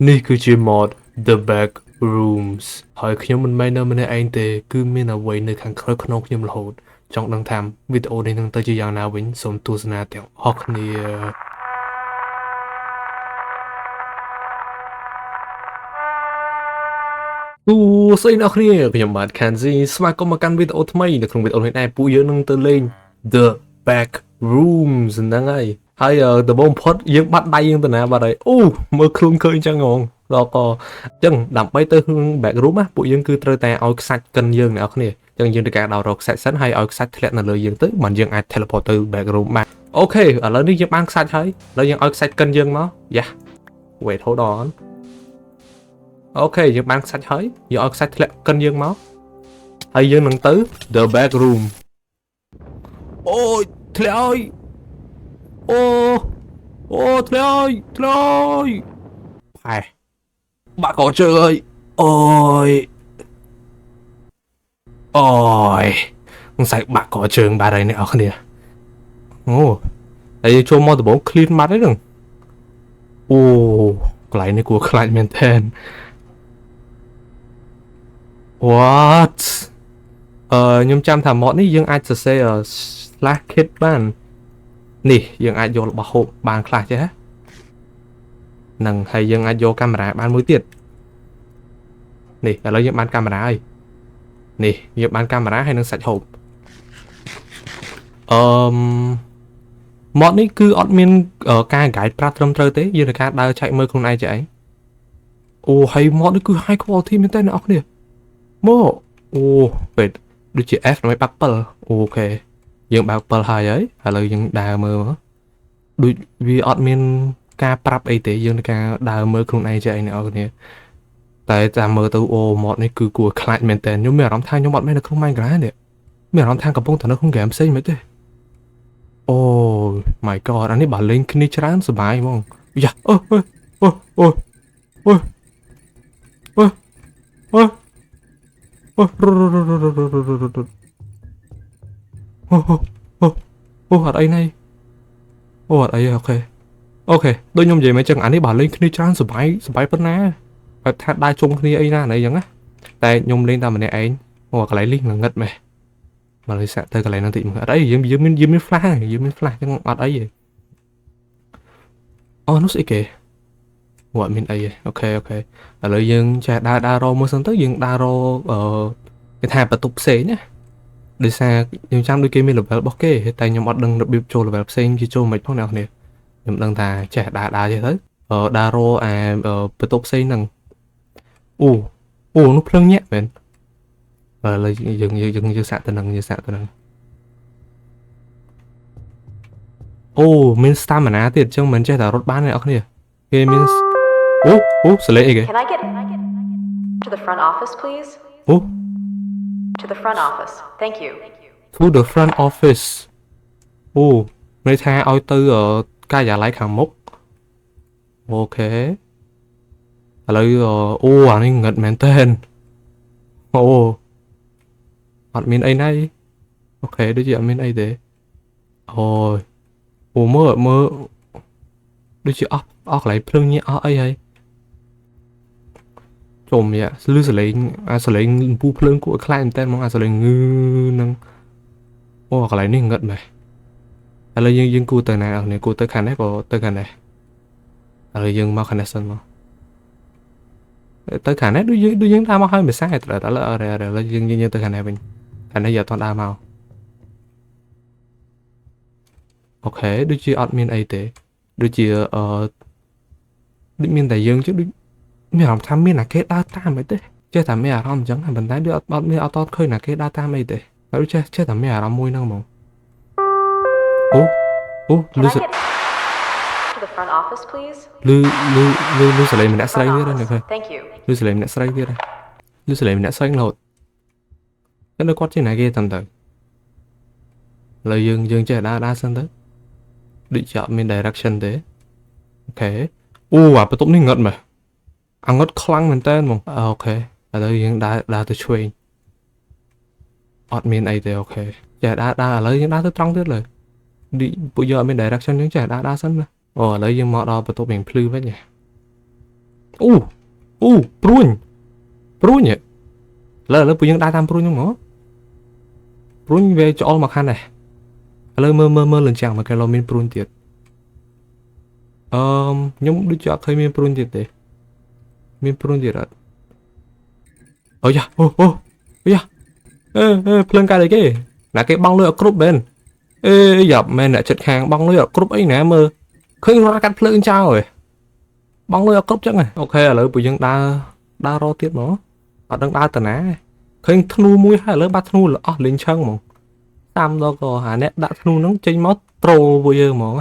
នេះគឺជា mod The Back Rooms ហើយខ្ញុំមិនមែននៅម្នាក់ឯងទេគឺមានអ្វីនៅខាងក្រោយខ្នងខ្ញុំរហូតចង់ដឹងថាវីដេអូនេះនឹងទៅជាយ៉ាងណាវិញសូមទស្សនាទាំងអស់គ្នាស្អីអ្នកគ្នាខ្ញុំបាទ Kanzi ស្វាគមន៍មកកាន់វីដេអូថ្មីនៅក្នុងវីដេអូនេះដែរពួកយើងនឹងទៅលេង The Back Rooms ហ្នឹងហើយដំបូងបំផុតយើងបាត់ដៃយើងទៅណាបាត់ហើយអូមើលខ្លួនឃើញចឹងហ្មងដល់ក៏អញ្ចឹងដើម្បីទៅក្នុង Back Room ណាពួកយើងគឺត្រូវតែឲ្យខ្សាច់កិនយើងអ្នកគ្នាអញ្ចឹងយើងត្រូវការដោតរកខ្សាច់សិនហើយឲ្យខ្សាច់ធ្លាក់នៅលើយើងទៅបានយើងអាច teleport ទៅ Back Room បានអូខេឥឡូវនេះយើងបានខ្សាច់ហើយឥឡូវយើងឲ្យខ្សាច់កិនយើងមកយ៉ា wait hold on អូខេយើងបានខ្សាច់ហើយយើងឲ្យខ្សាច់ធ្លាក់កិនយើងមកហើយយើងនឹងទៅ The Back Room អូយធ្លាក់ហើយអូធ្លាក់ហើយផែបាក់កជើងហើយអូយសង្ស័យបាក់កជើងបាត់ហើយអ្នកនរគ្នាអូហើយចូលមកដំបូង clean ម៉ាត់ហើយហ្នឹងអូកន្លែងនេះគួរខ្លាចមែនទែនWhat ខ្ញុំចាំថា mod នេះយើងអាចសរសេរ slash kit បាននេះយើងអាចយករបស់ហូបបានខ្លះចេះហ្នឹងហើយយើងអាចយកកាមេរ៉ាបានមួយទៀតនេះឥឡូវយើងបានកាមេរ៉ាហើយនេះយើងបានកាមេរ៉ាហើយនឹងសាច់ហូបmod នេះគឺអត់មានការ guide ប្រាប់ត្រឹមត្រូវទេយើងនឹងការដើរចែកមើលខ្លួនឯងចេះឯងអូហើយ mod នេះគឺ high quality មែនតើអ្នកនរគ្នាមកអូពេតដូចជា F ដើម្បីបាក់7អូខេយើងបើក7ហើយឥឡូវយើងដើរមើលដូចវាអត់មានការប្រាប់អីទេយើងនឹងការដើរមើលខ្លួនឯងចេះឯអ្នកនរគ្នាតែតាមមើលទៅអូ mod នេះគឺគួរខ្លាចមែនតើខ្ញុំមានអារម្មណ៍ថាខ្ញុំអត់មែននៅក្នុង Minecraft នេះមានអារម្មណ៍ថាកំពុងតែនៅក្នុង game ផ្សេងមិនទេអូ my god អានេះបើលេងគ្នាច្រើនសប្បាយហ្មងយ៉ាអូអត់អីណៃអូអត់អីអូខេដូចខ្ញុំនិយាយមកចឹងអានេះបើលេងគ្នាច្រើនសប្បាយប៉ុណ្ណាបើថាដើរជុំគ្នាអីណាអីចឹងណាតែខ្ញុំលេងតែម្នាក់ឯងអូកន្លែងនេះងងឹតមែនមកលេងសាក់ទៅកន្លែងហ្នឹងតិចមើលអត់អីយើងមាន flash ចឹងអត់អីទេអូនោះស្អីគេវត្តមានអីអូខេឥឡូវយើងចេះដើររមើលសិនទៅយើងដើររគេថាបន្ទប់ផ្សេងណាដោយសារខ្ញុំចាំដូចគេមាន level របស់គេតែខ្ញុំអត់ដឹងរបៀបចូល level ផ្សេងគេចូលមិនផងអ្នកនរខ្ញុំដឹងថាចេះដើរចេះទៅដើររអាបន្ទប់ផ្សេងហ្នឹងអូនោះភ្លើងញាក់មែនឥឡូវយើងសាក់ទៅនឹងអូមាន stamina ទៀតអញ្ចឹងមិនចេះតែរត់បានទេអ្នកនរគេមានអូសលេងអីគេ Can I get to the front office please? អូ To the front office. Thank you. to the front office អូមានថាឲ្យទៅការិយាល័យខាងមុខអូខេឥឡូវអូអានេះងឹតមែនតើអូអត់មានអីណៃអូខេដូចជាអត់មានអីទេអូមើលដូចជាអស់កន្លែងភ្លើងញ៉ាក់អស់អីហើយជុំយ៉ាលឺសលេងអំពូភ្លើងគួរឲ្យខ្លាចមែនតើហ្មងអាសលេងងឺនឹងអូកន្លែងនេះងឹតមែនឥឡូវយើងគួរទៅណាអស់នេះគួរទៅខាងនេះក៏ទៅខាងនេះឥឡូវយើងមកខាងនេះសិនមកទៅខាងនេះដូចយើងដើរមកហើយមិនសាយតែឥឡូវយើងទៅខាងនេះវិញខាងនេះយកអត់ដើរមកអូខេដូចជាអត់មានអីទេដូចជាដូចមានតែយើងchứដូចមានអារម្មណ៍ថាមានអាគេដើរតាមអីទេចេះតែមានអារម្មណ៍អញ្ចឹងប៉ុន្តែដូចអត់មានអត់ឃើញអាគេដើរតាមអីទេហើយចេះតែមានអារម្មណ៍មួយហ្នឹងហ្មងអូលឺ To the front office please. លឺសលេងម្នាក់ស្រីទៀតហ្នឹង Thank you. លឺសលេងម្នាក់ស្រីទៀតលឺសលេងម្នាក់ស្រីរហូតតែនៅគាត់ចេះណាគេតាមទៅឥឡូវយើងចេះដើរសិនទៅដូចជាអត់មាន direction ទេអូខេអូអាបន្ទប់នេះងឹតមែនអាងឹតខ្លាំងមែនតើហ្មងអូខេឥឡូវយើងដើរទៅឆ្វេងអត់មានអីទេអូខេចេះដើរឥឡូវយើងដើរទៅត្រង់ទៀតលើពួកយើងអត់មាន direction យើងចេះដើរសិនណាអូឥឡូវយើងមកដល់បន្ទប់វិញភ្លឺវិញ ព្រួញលើពួកយើងដើរតាមព្រួញហ្នឹងមកព្រួញវាច្អល់មកខាងនេះឥឡូវមើលលឿនចាំងមកគេលោមានព្រួញទៀតខ្ញុំដូចជាអត់ឃើញមានព្រួញទៀតទេមានព្រួញទៀតអត់អូយ៉ាយ៉ាភ្លើងកាយអីគេណាគេបងលុយអត់គ្រប់មែនយ៉ាប់មែនអ្នកចិត្តខាងបងលុយអត់គ្រប់អីណាមើលឃើញរត់កាត់ភ្លើងចោលហ៎បងលុយអត់គ្រប់ចឹងអូខេឥឡូវពួកយើងដើររកទៀតមកអត់ដឹងដើរទៅណាឃើញធ្នូមួយហើយឥឡូវបាត់ធ្នូអស់លេងឆឹងហ្មងតាមដល់ក៏អាអ្នកដាក់ធ្នូហ្នឹងចេញមកត្រូលពួកយើងហ្មង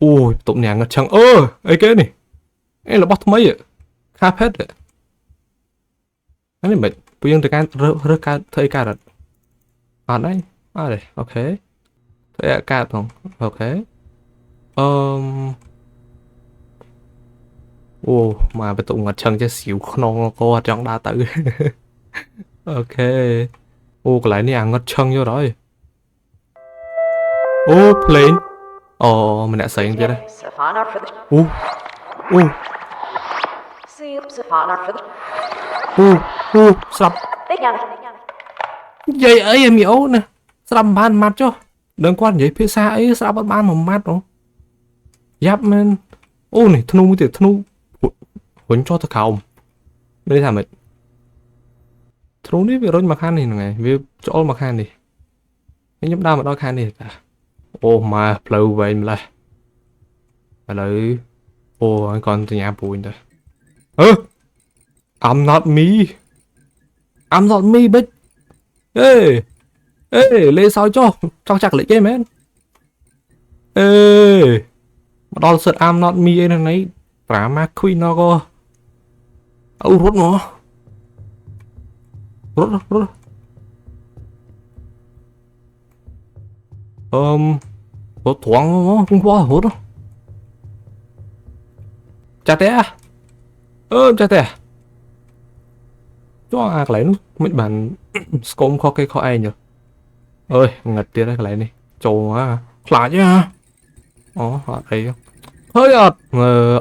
អូយតុកញ៉ាងងឹតឆឹងអីគេនេះរបស់ថ្មីខាផេតអានេះមិនពួកយើងទៅការរើសកើតធ្វើអីកើតអត់ទេអូខេធ្វើអីកើតផងអូខេមកបន្ទុកងឹតឆឹងចេះសៀវខ្នងក៏អត់ចង់ដើរទៅអូខេកន្លែងនេះអាងឹតឆឹងយកហើយភ្លេងម្នាក់ស្រីទៀត Savannah for the អូ See Savannah for the ស្រាប់ They got it. និយាយអីមីអូណាស្រាប់បានម៉ាត់ចុះដឹងគាត់និយាយភាសាអីស្រាប់អត់បានមួយម៉ាត់យ៉ាប់មែននេះធ្នូមួយទៀតធ្នូរុញចុះទៅក្រោមនេះថាម៉េចធ្នូនេះវារុញមកខាងនេះហ្នឹងឯងវាច្អល់មកខាងនេះខ្ញុំដើរមកដល់ខាងនេះតាម៉ែផ្លូវវែងម្លេះឥឡូវហើយcònទៅញ៉ាំព្រួយទៅI'm not me bitch លេសោចុះចង់ចាក់លេខគេមែនមកដល់សិត I'm not me អីហ្នឹងនេះប្រាម៉ា queen ណក៏រត់មករត់ត្រង់មកគង់វ៉ារត់ចាស់ទេចាស់ទេចុះអាកន្លែងនោះមិនបានស្គមខុសគេខុសឯងអើយងឹតទៀតហើយកន្លែងនេះចូលខ្លាចហ៎អត់អីហើយ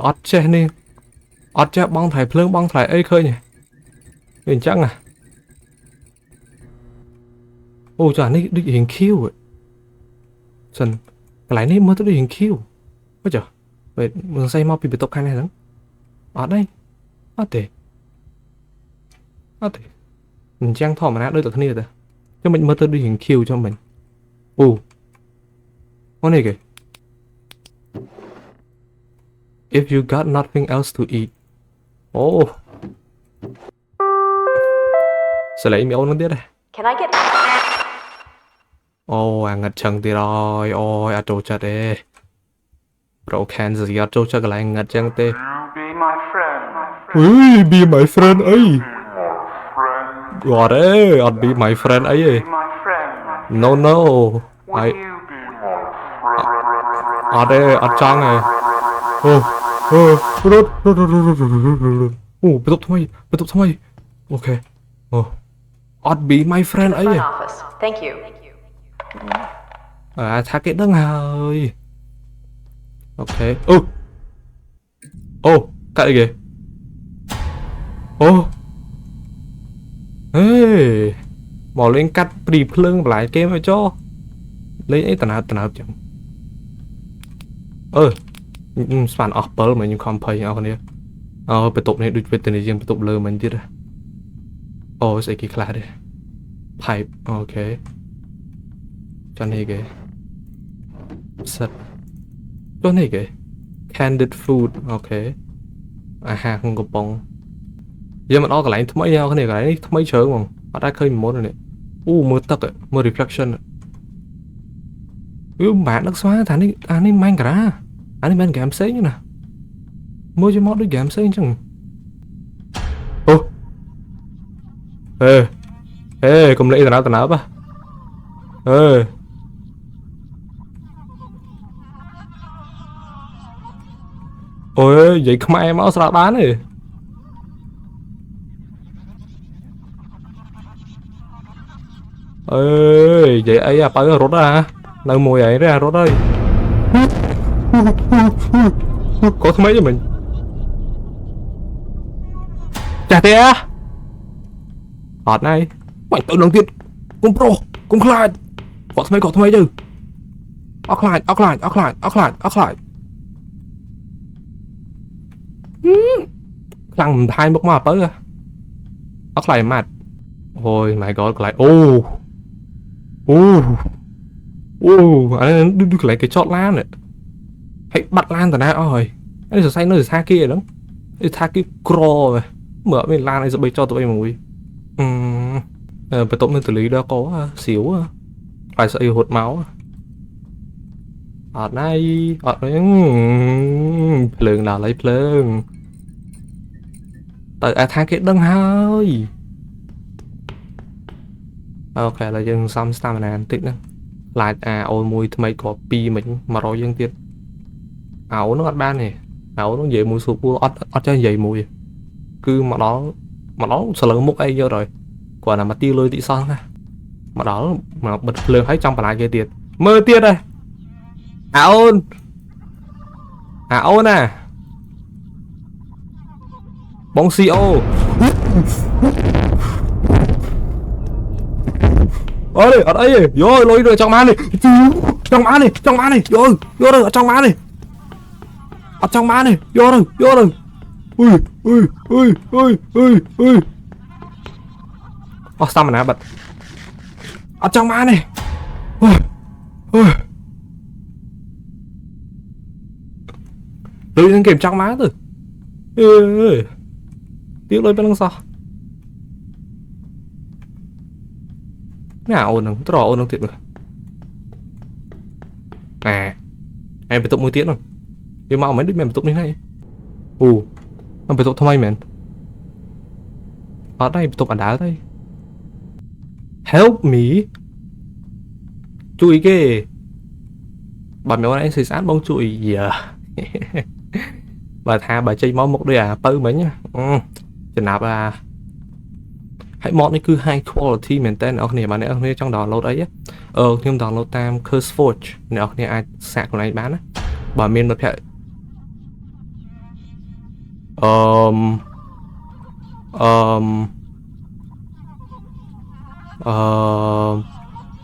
អត់ចេះនេះអត់ចេះបងថ្លៃភ្លើងបងថ្លៃអីឃើញវាអញ្ចឹងចានេះដូចរៀងខៀវសិនកន្លែងនេះមើលទៅដូចរៀងខៀវចុះមើលស្អីមកពីបន្ទប់ខាងនេះហ្នឹងអត់ទេអត់ទេអញ្ចឹងធម្មតាដូចតែគ្នាទៅចាំមិនមើលទៅដូចរៀងខៀវចាំមិននេះគេ If you got nothing else to eat ស្លេងមីអូននឹងទៀត Can I get អាងឹតឆឹងទៀតហើយអត់ចូលចិត្តទេ Bro can ស្រីអត់ចូលចិត្តកន្លែងងឹតចឹងទេ Be my friend. Be my friend អីអត់ be my friend អីទេ Be my friend. No Will you be my friend? អត់ទេអត់ចង់ទេរត់បន្ទប់ថ្មីអូខេអត់ be my friend អីទេ front office? Thank you. ថាគេដឹងហើយអូខេកាត់អីគេមកលេងកាត់ព្រីភ្លើងបន្លាយគេមកចុះលេងអីតំណើបចឹងស្មានអស់7មកខ្ញុំខំភ័យអស់គ្នាបន្ទប់នេះដូចវេទនាជាងបន្ទប់លើមិញទៀតស្អីគេខ្លះទេ pipe អូខេចានេះគេសិតចុះនេះគេ canned food អូខេអាហារក្នុងកំប៉ុងយើងមកដល់កន្លែងថ្មីអស់គ្នាកន្លែងនេះថ្មីជ្រើងហ្មងអត់ដែរឃើញមុននេះមើលទឹកមើល reflection បានដឹកស្វាថានេះអានេះ Minecraft អានេះមិនហ្គេមផ្សេងណាមើលជាមកដូចហ្គេមផ្សេងចឹងកុំលេងតំណើបនិយាយខ្មែរមកស្រាប់បានទេនិយាយអីបើរត់នៅមួយឯងទេរត់ហើយក៏ថ្មីទេមិញ chả thế hot này mạnh tự nâng tiết cũng pro cũng khai có thay chứ offline khăn hai mức mà tới offline mặt ôi my god lại anh đưa lại cái chót lan này hãy bắt lan từ nãy rồi anh sẽ xanh nó xa kia đó xa kia cro rồi mở bên lan này sẽ bay cho tụi bay mùi phải tụng nên xử lý đó có xíu phải sợ hụt máu ở đây phượng nào lấy phượng tại thang cái đằng hơi ok là dân xong stamina tích nữa lại ôi mùi mấy có pi mình mà rồi dân tiết áo nó ban này áo nó dễ mùi sụp ớt cho dày mùi cứ mà nó sợ lớn múc ấy vô rồi quả là mà tiêu lôi tí son ra mà đó mà bật lương thấy trong bản lại kia tiền mơ tiết đây ôn à bóng CO ở đây vô lôi rồi trong má này vô rồi ở trong má này vô rồi ui sao mà nã bật ở trong má này tự nhiên kìm trong má rồi tiếc lôi bên đằng sau nào ôn đừng tôi ôn đừng tiệt rồi em phải tụng mùi tiết rồi nhưng mà mấy đứa mày tụng như này em phải tụng thông ai mẹ ở đây tụng bản đá ở đây help me chú ý kì bà mẹ anh xử sát bông chuỗi giờ bà tha bà chơi món một đứa tư mấy nhá chừng nào hãy món này cứ high quality mình tên ở này bạn này trong download ấy nhưng download tam CurseForge này ở này ai sạc của này bán á bà miền một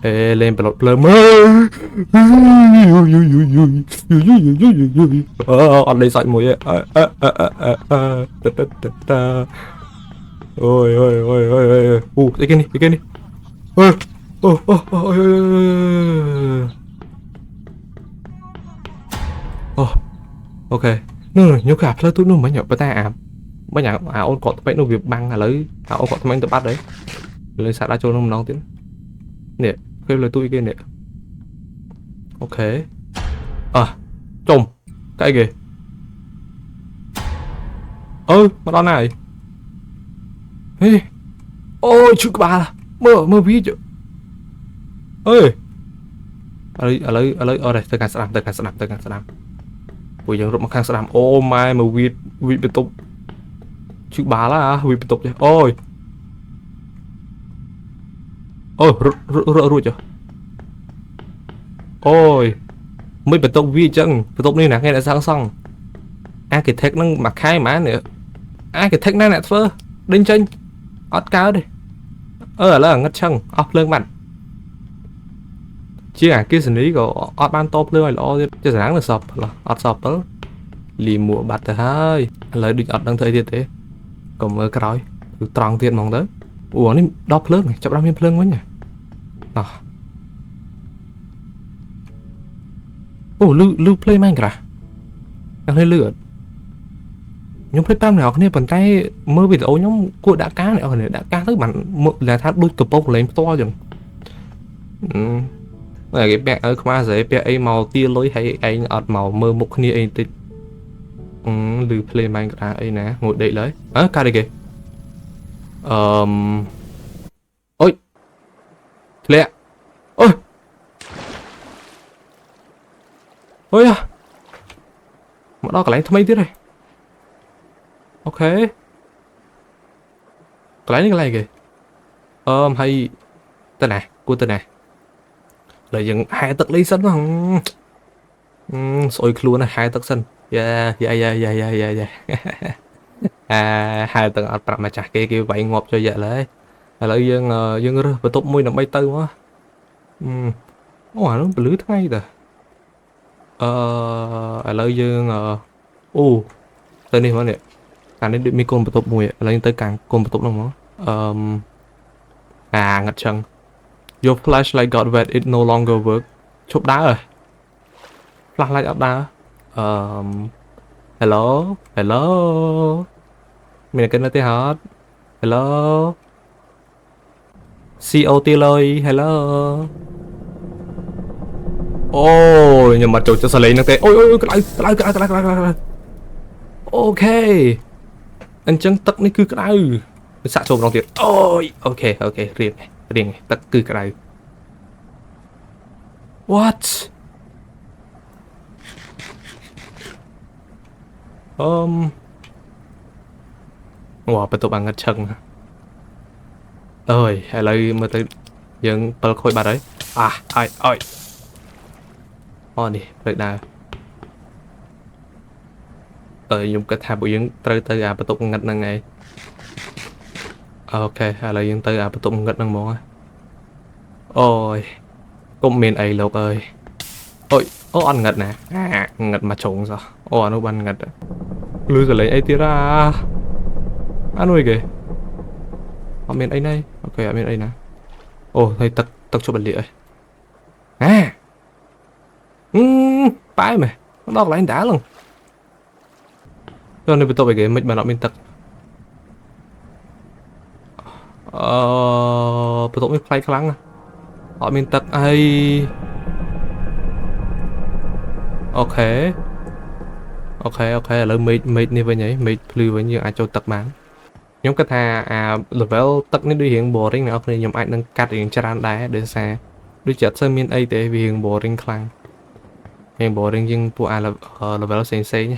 hệ lên bật lơ mơ anh lấy sợi mùi ôi cái kia đi ok nó nhớ cả plơ tôi nó mới nhập ta mấy nhà ôn cọt mấy nó việc băng lấy ôn cọt mấy tự bắt đấy lấy sạc đã cho nó nóng tiếng nè cái lời tôi kia nè ok trùng cái gì mà đó này ôi chú bà mơ ví chứ ở đây tới càng sẵn bây giờ rộng khang sẵn mai mà vi bị tục chú bà là vi bị tục chứ rồi chưa mới bị tục vi chân bị tục này nè nghe đã sáng xong cái thách nó mặc khai má nữa cái thách nó nè phơ đinh chân ót cao đi là ngất chân ót lương mạnh chứ cái xử lý của ót ban top lương là cho sáng là sập là ót sập đó lì mùa bạch thì hơi lấy định ót đang thời tiết thế còn mơ cái rồi tròn tiền mong tới này đọc lương này chậm 5 lương quá nhỉ lưu play Minecraft đang hơi lửa nhóm play tam nào này bàn tay mơ bị ấu nhóm của đã cá này đã cá tới bạn là thắt đôi cặp bông lên to rồi cái bẹ ở qua giấy bẹ ấy màu tia lối hay anh ọt màu mơ một kia anh tịch lưu play Minecraft ấy nè ngồi đậy lấy ca đây kìa ôi lẹ ôi mà đó cả lấy mấy tiết này ok cái này kìa hay tên này của tên này là dừng hai tật lấy sân không sôi luôn này hai tật sân yeah hai tầng ở trạm mà chả kia vậy ngộp cho vậy lấy lại dương rơ và top môi nằm bay tư quá nó lưới thay ta lại dương tới đây mà nè càng đến được mi côn top môi lại tới càng côn top đâu mà ngặt chân your flashlight got wet it no longer work chụp đá rồi flashlight up đá hello mình là kênh NT Hot hello COT lời hello ôi nhưng mà chỗ cho sao lấy nó tệ ôi cái lại ok anh chẳng tắc này cứ cái này xạ trộm đồng tiền ôi ok riêng này tắc cứ cái này what wow betul banget chân ơi hay là mà tới những bờ khôi bà đấy ôi đi vậy nào dùng cái tháp của những tới betul ngặt năng này ok hay là những tới betul ngặt năng món ôi cũng miền ấy lộc ơi ôi ăn ngặt nè ngặt mà trống sao nó ăn ngặt lưới cái lấy ấy tira ăn nuôi kìa ở miền ấy này ok ở miền ấy nè thấy tật cho bản địa bãi mày nó đọc lại anh đá luôn cho nên bị tôi phải kìa mình bạn nó miền tật bị tôi mới play khăn họ miền tật hay ok là mệt như vậy nhỉ mệt lưu với như ai cho tật bán nhóm cái thà level tật nên đi hiện bộ riêng nào thì nhóm ai đang cắt hiện tràn đá để xa đi chợ sơ miên ấy để vì hiện bộ riêng khăn hiện bộ riêng nhưng của ai là level xây nhé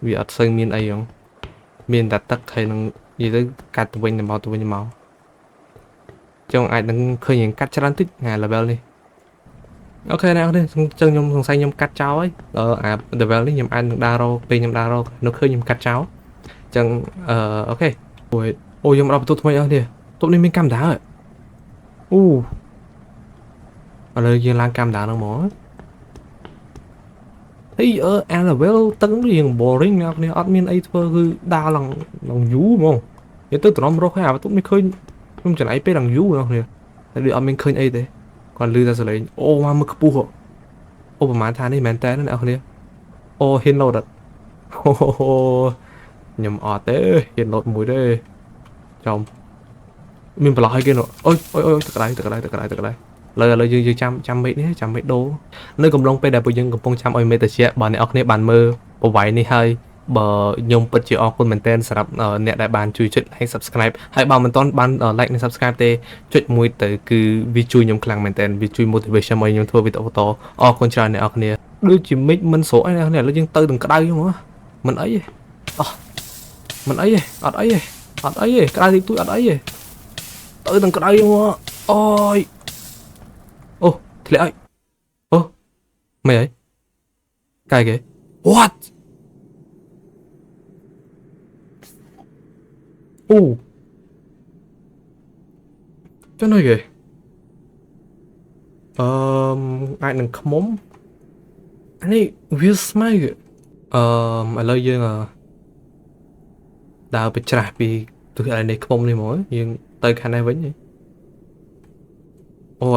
vì ở sơ miên ấy không miên đặt tật hay là gì tới cắt tụi mình màu trong ai đang khơi những cắt tràn tích level đi ok nào đi chân nhung xanh nhung cắt cháu ấy level đi nhầm ăn đaro bên nhầm đaro nó khơi nhầm cắt cháu chẳng ok ôi nhầm đọc tôi thôi đi tôi nên mình cam đá rồi ở đây giờ lang cam đá nó mỏ thấy level tấn liền boring nào này admin ấy thôi cứ đa lòng vú không vậy tôi tụi nó rốt hay tôi mới khơi không chẳng ấy pe lòng vú đâu nè tại vì admin khơi ấy thế còn lưu ra rồi lấy mà mực puประมาณทานนี่แมนแต่นั่นเอาคนนี้เห็นโหลดnhầmเต้เห็นโหลดมวยเด้จอมmình phải lo hai kia nữa ôi từ cái đây lời dư trăm mấy đô nơi cùng long pe đại bộ dân cùng phong trăm ôi mê tờ chia bọn này ốc này bàn mơ bộ váy này hơi bờ nhung bật chữ ốc quân mình tênสำหรับเนี่ยđại bàn chui chuyện hay subscribe hay bảo mình toàn ban like nên subscribe tê chuyện mùi tới cứ vi chui nhung khlang mình tên vi chui motivation mày nhung thua vi tổ to con trai này ốc này đôi chỉ mình số này nó nhưng từ từng cái đây không á mình ấy cái đây thì tôi ở đấy từ từng cái đây không á ôi thì lại mày ấy cái kìa what cho nơi kìa ai đừng không mống anh ấy will smile kìa ở lời dương đào bị trả vì tôi lại này không đi mối nhưng tới khả năng vẫn vậy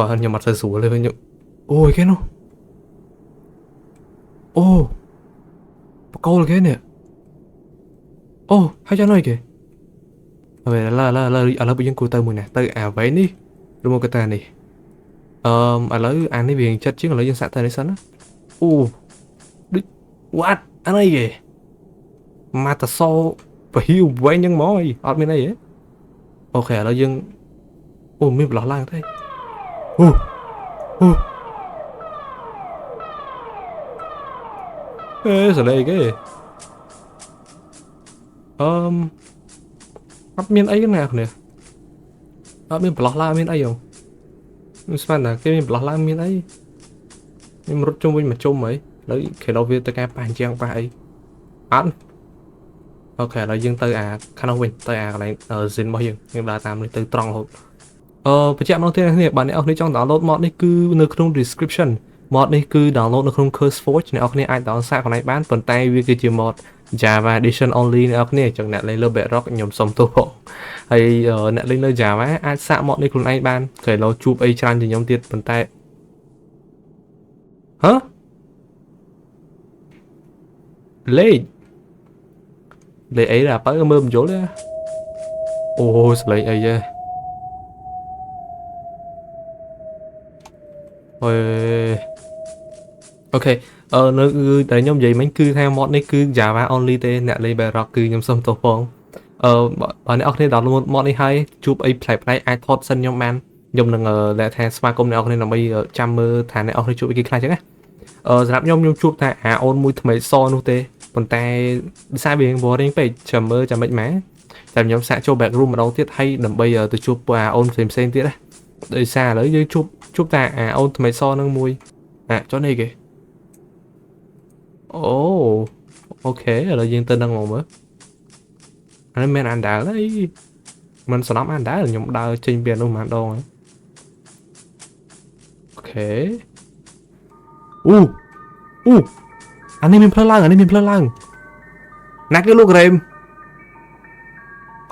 hình như mặt hơi sủa lên nhỉ cái nó câu là cái nè hay cho nơi kìa về là bây giờ cô tao mùi nè tao vậy đi đúng không cái ta này lấy ăn đi biển chất chứ còn lấy dân xã tao đấy sẵn á what anh ấy kìa mà ta so phải hiểu với những món gì ở bên này ấy ok là dân mình lọt lang thế sao đây cái admin ấy cái nào nè admin lọt lang admin ấy không mình là cái mình lọt lang admin ấy nhưng mà rút chung với mà chung ấy lấy cái đầu tiên tới cái bàn trang bài ăn អូខេឥឡូវយើងទៅអាខាងនោះវិញទៅអាកន្លែង zin របស់យើងដើរតាមនេះទៅត្រង់រហូតបញ្ជាក់មកទៀតអ្នកបាទអ្នកនរគ្នាចង់ download mod នេះគឺនៅក្នុង description mod នេះគឺ download នៅក្នុង CurseForge អ្នកនរគ្នាអាច download សាកកន្លែងបានប៉ុន្តែវាគឺជា mod Java edition only អ្នកនរគ្នាចឹងអ្នកលេងលើ Bedrock ខ្ញុំសុំទោសផងហើយអ្នកលេងលើ Java អាចសាក mod នេះខ្លួនឯងបានគេឡូជួបអីច្រើនជាងខ្ញុំទៀតប៉ុន្តែហ៎លេខអីដែរបើមើលមិនយល់ទេអូសលេងអីទេអូខេនៅតែខ្ញុំនិយាយមិញគឺថា mod នេះគឺ Java only ទេអ្នកលេង Bedrock គឺខ្ញុំសុំទោសផងបើអ្នកនរគ្នា download mod នេះហើយជួបអីប្លែកៗអាចថតសិនខ្ញុំបានខ្ញុំនឹងដែលថាស្វាគមន៍អ្នកនរគ្នាដើម្បីចាំមើលថាអ្នកនរគ្នាជួបអីគេខ្លះចឹងណាសម្រាប់ខ្ញុំជួបថាអូនមួយថ្មីសនោះទេប៉ុន្តែដោយសារវា boring ពេកចាំមើលចាំមិនម៉ែតែខ្ញុំសាកចូល back room ម្ដងទៀតហើយដើម្បីទៅជួបអូនផ្សេងទៀតណាដោយសារឥឡូវយើងជួបតែអូនថ្មីសនឹងមួយចុះនេះគេអូខេឥឡូវយើងទៅនឹងមកមើលអានេះមានអានដាលអីមិនសំណប់អានដាលខ្ញុំដើរចេញពីនោះមួយដងអូខេអានេះមានផ្លូវឡើងណាគេលោករ៉េម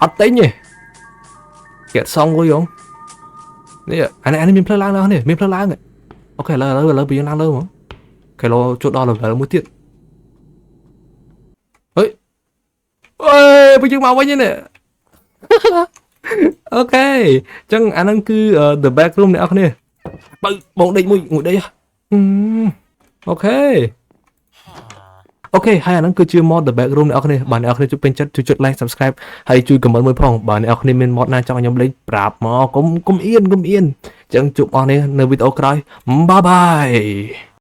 អត់ទិញទេគេសងលុយហងនេះអានេះមានផ្លូវឡើងដល់នេះមានផ្លូវឡើងអូខេឥឡូវពីយើងឡើងលើមកគេលោចូលដល់ level មួយទៀតអេបើយើងមកវិញនេះអូខេអញ្ចឹងអាហ្នឹងគឺ the back room អ្នកនរគ្នាបើបងដេកមួយដេកអូខេហើយអាហ្នឹងគឺជា mod the back room អ្នកនរគ្នាបើអ្នកនរគ្នាជួយពេញចិត្តជួយចុច like subscribe ហើយជួយ comment មួយផងបើអ្នកនរគ្នាមាន mod ណាចង់ឲ្យខ្ញុំលេងប្រាប់មកកុំអៀនអញ្ចឹងជួបអស់នេះនៅវីដេអូក្រោយបាយបាយ